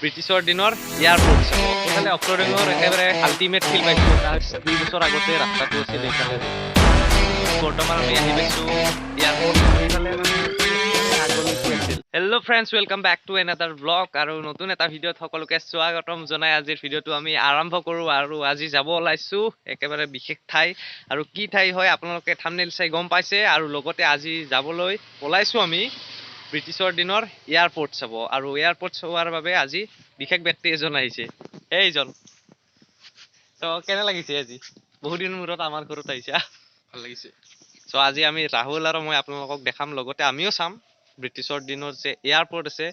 ব্ৰিটিছৰ দিনৰ এয়াৰপৰ্ট চাব এইফালে অফৰোডিঙৰ একেবাৰে আল্টিমেট ফিল পাইছোঁ। তাৰ 2 বছৰ আগতে ৰাস্তাটো আছিল এইফালে। বৰ্তমান আমি আহি পাইছোঁ এয়াৰপৰ্ট এইফালে মানে আগলৈকে আছিল। Hello' friends, welcome back to another blog আৰু নতুন এটা ভিডিঅ'ত সকলোকে স্বাগতম জনাই আজিৰ ভিডিঅ'টো আমি আৰম্ভ কৰোঁ। আৰু আজি যাব ওলাইছোঁ একেবাৰে বিশেষ ঠাই, আৰু কি ঠাই হয় আপোনালোকে থাম্বনেইল চাই গম পাইছে। আৰু লগতে আজি যাবলৈ ওলাইছোঁ আমি ব্ৰিটিছৰ দিনৰ এয়াৰপৰ্ট চাব, আৰু এয়াৰপৰ্ট চোৱাৰ বাবে আজি বিশেষ ব্যক্তি এজন আহিছে। এইজন তো কেনে লাগিছে আজি বহুত দিনৰ মূৰত আমাৰ ঘৰত আহিছা? ভাল লাগিছে। চ' আজি আমি ৰাহুল আৰু মই আপোনালোকক দেখাম, লগতে আমিও চাম ব্ৰিটিছৰ দিনৰ যে এয়াৰপৰ্ট আছে।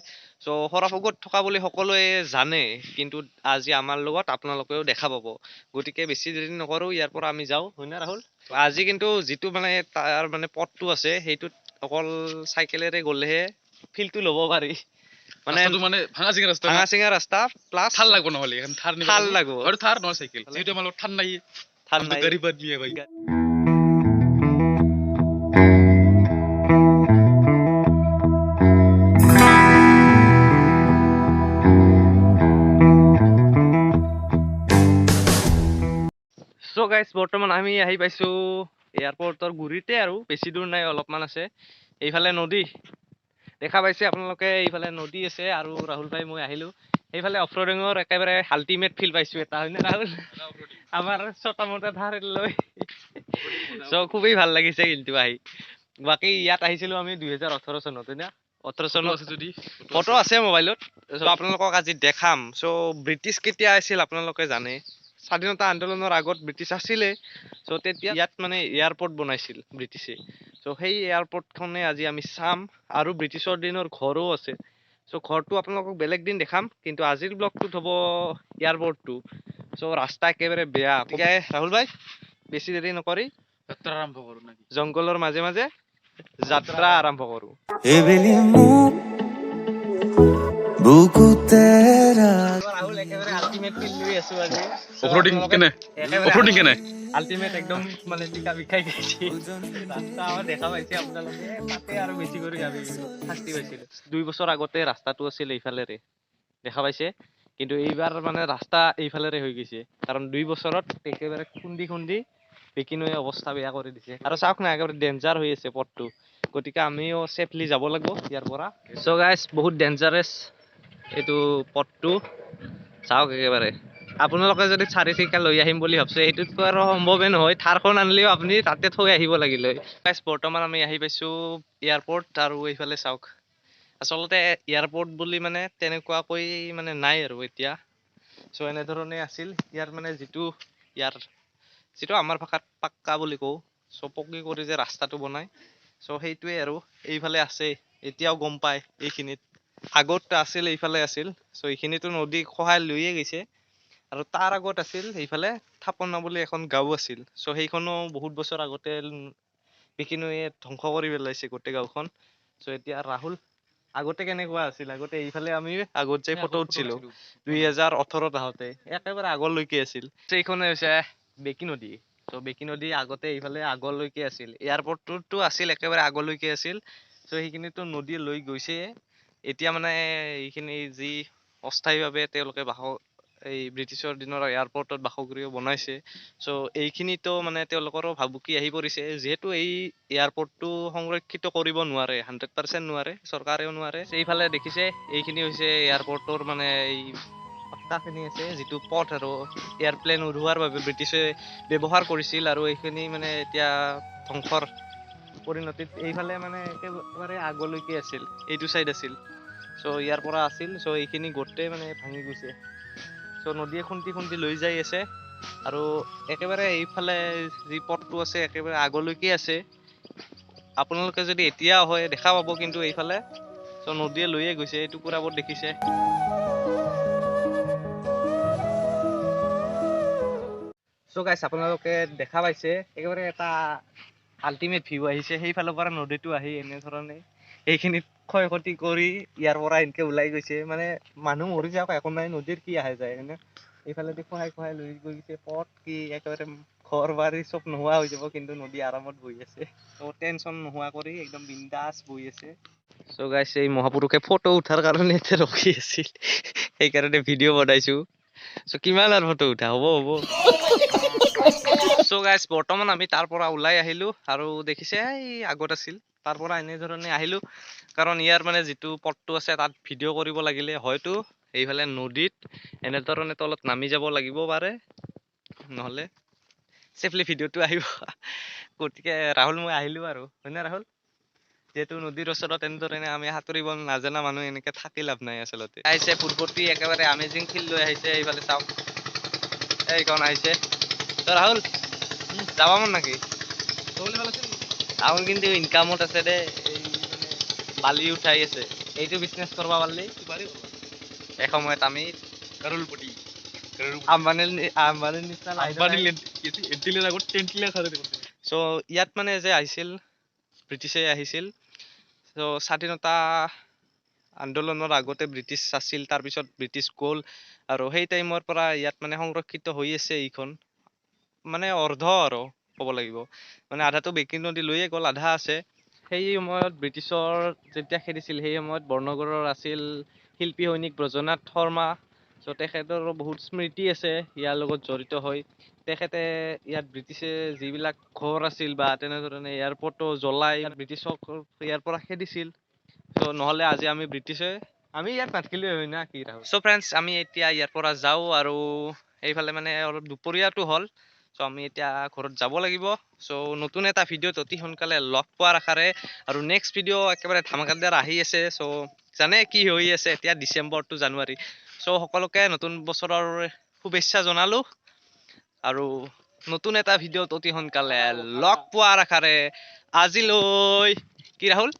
চ' সৰাফুগত থকা বুলি সকলোৱে জানে, কিন্তু আজি আমাৰ লগত আপোনালোকেও দেখা পাব। গতিকে বেছি দেৰি নকৰোঁ, ইয়াৰ পৰা আমি যাওঁ, হয় না ৰাহুল? আজি কিন্তু যিটো মানে তাৰ মানে পথটো আছে সেইটোত অকল চাইকেলেৰে গ'লেহে ফিলটো ল'ব পাৰি। মানে ৰাস্তাটো মানে ভাঙা ৰাস্তা, ভাঙা চিঙা ৰাস্তা প্লাছ থাল লাগব নহলে এখন থাৰ নিব থাল লাগিব। লাগব। আৰু থাৰ নহয় সাইকেল, যেহেতু আমাৰ লগত থাৰ নাই। থাৰ हम तो নাই। गरीब आदमी है भाई। চ' গাইজ, বৰ্তমান আমি আহি পাইছোঁ এয়াৰপৰ্টৰ গুৰিতে, আৰু বেছি দূৰ নাই, অলপমান আছে। এইফালে নদী দেখা পাইছে আপোনালোকে, এইফালে নদী আছে। আৰু ৰাহুল ভাই মই আহিলোঁ সেইফালে অফৰোডিঙৰ একেবাৰে আল্টিমেট ফিল পাইছোঁ এটা, হয়নে ৰাহুল? আমাৰ ছটা মোটা ধাৰ লৈ চ' খুবেই ভাল লাগিছে কিন্তু আহি। বাকী ইয়াত আহিছিলোঁ আমি 2018 চনত, হয় না? 18 চনত আছে যদি ফটো আছে মোবাইলত। চ' আপোনালোকক আজি দেখাম। চ' ব্ৰিটিছ কেতিয়া আছিল আপোনালোকে জানে? স্বাধীনতা আন্দোলনৰ আগত ব্ৰিটিছ আছিলে। চ' তেতিয়া ইয়াত মানে এয়াৰপৰ্ট বনাইছিল ব্ৰিটিছে। চ' সেই এয়াৰপৰ্টখনে আজি আমি চাম, আৰু ব্ৰিটিছৰ দিনৰ ঘৰো আছে। চ' ঘৰটো আপোনালোকক বেলেগ দিন দেখাম, কিন্তু আজিৰ ব্লগটোত হ'ব এয়াৰপৰ্টটো। চ' ৰাস্তা একেবাৰে বেয়া। গতিকে ৰাহুল ভাই বেছি দেৰি নকৰি যাত্ৰা আৰম্ভ কৰো নাকি? জংঘলৰ মাজে মাজে যাত্ৰা আৰম্ভ কৰোঁ। ৰাহুল একেবাৰে আল্টিমেট ফিল লৈ আছো আজি। অফৰোডিং কেনে? অফৰোডিং কেনে? আল্টিমেট একদম মানে টিকা বিষাই গৈছে। ৰাস্তা আমাৰ দেখা পাইছে আপোনালোকে, তাতে আৰু বেছি কৰি আমি শাস্তি পাইছিলোঁ। 2 বছৰ আগতে ৰাস্তাটো আছিল এইফালেৰে, দেখা পাইছে। কিন্তু এইবাৰ মানে ৰাস্তা এইফালেৰে হৈ গৈছে, কাৰণ 2 বছৰত একেবাৰে খুন্দি খুন্দি বিকিনৈ অৱস্থা বেয়া কৰি দিছে। আৰু চাওক না, একেবাৰে ডেঞ্জাৰ হৈ আছে পথটো। গতিকে আমিও ছেফলি যাব লাগিব ইয়াৰ পৰা। চ' গাইজ, বহুত ডেঞ্জাৰাছ এইটো পথটো, চাওক একেবাৰে। আপোনালোকে যদি 4 চকীয়া লৈ আহিম বুলি ভাবছে, সেইটোতো আৰু সম্ভৱে নহয়। থাৰখন আনিলেও আপুনি তাতে থৈ আহিব লাগিলে। গাইজ, বৰ্তমান আমি আহি পাইছোঁ এয়াৰপৰ্ট, আৰু এইফালে চাওক। আচলতে এয়াৰপৰ্ট বুলি মানে তেনেকুৱাকৈ মানে নাই আৰু এতিয়া। চ' এনেধৰণে আছিল ইয়াৰ মানে যিটো আমাৰ ভাষাত পাক্কা বুলি কওঁ। চ' পকী কৰি যে ৰাস্তাটো বনাই, চ' সেইটোৱে আৰু এইফালে আছে। এতিয়াও গম পায় এইখিনিত আগত আছিল, এইফালে আছিল। চ' এইখিনিতো নদী খহাই লৈয়ে গৈছে। আৰু তাৰ আগত আছিল এইফালে থাপনা বুলি এখন গাঁও আছিল। চ' সেইখনো বহুত বছৰ আগতে বিকিনৈয়ে ধ্বংস কৰি পেলাইছে গোটেই গাঁওখন। চ' এতিয়া ৰাহুল, আগতে কেনেকুৱা আছিল? আগতে এইফালে আমি আগত যাই ফটো উঠিছিলোঁ 2018ত আহোঁতে, একেবাৰে আগলৈকে আছিল। চ' এইখনে হৈছে বেকী নদী। চ' বেকী নদী আগতে এইফালে আগলৈকে আছিল। এয়াৰপৰ্টটোতো আছিল একেবাৰে আগলৈকে আছিল। চ' সেইখিনিতো নদী লৈ গৈছে। এতিয়া মানে এইখিনি যি অস্থায়ীভাৱে তেওঁলোকে এই ব্ৰিটিছৰ দিনৰ এয়াৰপৰ্টত বাসগৃহ বনাইছে। চ' এইখিনিতো মানে তেওঁলোকৰো ভাবুকি আহি পৰিছে, যিহেতু এই এয়াৰপৰ্টটো সংৰক্ষিত কৰিব নোৱাৰে, 100% নোৱাৰে, চৰকাৰেও নোৱাৰে। এইফালে দেখিছে, এইখিনি হৈছে এয়াৰপৰ্টৰ মানে এই খিনি আছে, যিটো পথ আৰু এয়াৰপ্লেন উৰুৱাৰ বাবে ব্ৰিটিছে ব্যৱহাৰ কৰিছিল। আৰু এইখিনি মানে এতিয়া ধ্বংসৰ পৰিণতিত এইফালে মানে একেবাৰে আগলৈকে আছিল, এইটো চাইড আছিল। চ' ইয়াৰ পৰা আছিল, চ' এইখিনি গোটেই মানে ভাঙি গৈছে। চ' নদীয়ে খুন্দি খুন্দি লৈ যাই আছে, আৰু একেবাৰে এইফালে যি পথটো আছে একেবাৰে আগলৈকে আছে। আপোনালোকে যদি এতিয়া হয় দেখা পাব, কিন্তু এইফালে চ' নদীয়ে লৈয়ে গৈছে। এইটো পুৰাবত দেখিছে। চ' গাইছ, আপোনালোকে দেখা পাইছে একেবাৰে এটা আল্টিমেট ভিউ আহিছে। সেইফালৰ পৰা নদীটো আহি এনেধৰণে এইখিনিত ক্ষয় ক্ষতি কৰি ইয়াৰ পৰা এনেকে ওলাই গৈছে। মানে মানুহ মৰি যাওক একো নাই, নদীৰ কি আহে যায়, হয়নে? এইফালেদি খহাই খহাই লৈ গৈছে। পথ কি একেবাৰে ঘৰ বাৰী চব নোহোৱা হৈ যাব, কিন্তু নদী আৰামত বহি আছে। ত' টেনচন নোহোৱা কৰি একদম বিন্দাছ বহি আছে। চ' গাইছ এই মহাপুৰুষে ফটো উঠাৰ কাৰণে এতিয়া ৰখি আছিল সেইকাৰণে ভিডিঅ' বনাইছো চ' কিমান আৰু ফটো উঠা হ'ব চ' গাইছ বৰ্তমান আমি তাৰ পৰা ওলাই আহিলো আৰু দেখিছে এই আগত আছিল তাৰ পৰা এনেধৰণে আহিলো কাৰণ ইয়াৰ মানে যিটো পথটো আছে তাত ভিডিঅ' কৰিব লাগিলে হয়তো এইফালে নদীত এনেধৰণে তলত নামি যাব লাগিব পাৰে নহ'লে চেফলি ভিডিঅ'টো আহিব গতিকে ৰাহুল মই আহিলো আৰু হয়নে ৰাহুল যিহেতু নদীৰ ওচৰত এনেধৰণে আমি সাঁতুৰিব নাজানা মানুহ এনেকে থাকি লাভ নাই আচলতে আহিছে পূৰ্বতী একেবাৰে আমেজিং ফিল লৈ আহিছে এইফালে চাওক এইখন আহিছে ত ৰাহুল যাব মন নাকি ৰাহুল কিন্তু ইনকামত আছে দে এই মানে বালি উঠাই আছে এইটো বিজনেছ কৰিব পাৰিলে এসময়ত আমি কাৰোলপতি আম্বানীৰ নিচিনা চ' ইয়াত মানে যে আহিছিল ব্ৰিটিছে আহিছিল চ' স্বাধীনতা আন্দোলনৰ আগতে ব্ৰিটিছ আছিল তাৰপিছত ব্ৰিটিছ গ'ল আৰু সেই টাইমৰ পৰা ইয়াত মানে সংৰক্ষিত হৈ আছে এইখন মানে অৰ্ধ আৰু ক'ব লাগিব মানে আধাটো বেকি নদী লৈয়ে গ'ল আধা আছে সেই সময়ত ব্ৰিটিছৰ যেতিয়া খেদিছিল সেই সময়ত বৰ্ণগড়ৰ আছিল শিল্পী সৈনিক ব্ৰজনাথ শৰ্মা চ' তেখেতৰ বহুত স্মৃতি আছে ইয়াৰ লগত জড়িত হৈ তেখেতে ইয়াত ব্ৰিটিছে যিবিলাক ঘৰ আছিল বা তেনেধৰণে এয়াৰপৰ্টো জ্বলাই ব্ৰিটিছক ইয়াৰ পৰা খেদিছিল চ' নহ'লে আজি আমি ব্ৰিটিছে আমি ইয়াত নাথাকিলোৱে হয় না কি ৰাহুল চ' ফ্ৰেণ্ডছ আমি এতিয়া ইয়াৰ পৰা যাওঁ আৰু এইফালে মানে অলপ দুপৰীয়াটো হ'ল চ' আমি এতিয়া ঘৰত যাব লাগিব চ' নতুন এটা ভিডিঅ'ত অতি সোনকালে লগ পোৱাৰ আশাৰে আৰু নেক্সট ভিডিঅ' একেবাৰে ধামাকাদাৰ আহি আছে চ' জানে কি হৈ আছে এতিয়া ডিচেম্বৰ টু জানুৱাৰী চ' সকলোকে নতুন বছৰৰ শুভেচ্ছা জনালো আৰু নতুন এটা ভিডিঅ'ত অতি সোনকালে লগ পোৱাৰ আশাৰে আজিলৈ কি ৰাহুল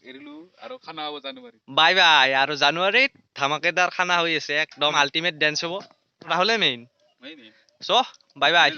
এৰিলো আৰু খানা হ'ব জানুৱাৰী বাই বাই আৰু জানুৱাৰীত ধামাকেদাৰ খানা হৈ আছে একদম আল্টিমেট ডেন্স হ'ব ৰাহুলে মেইন চ' বাই বাই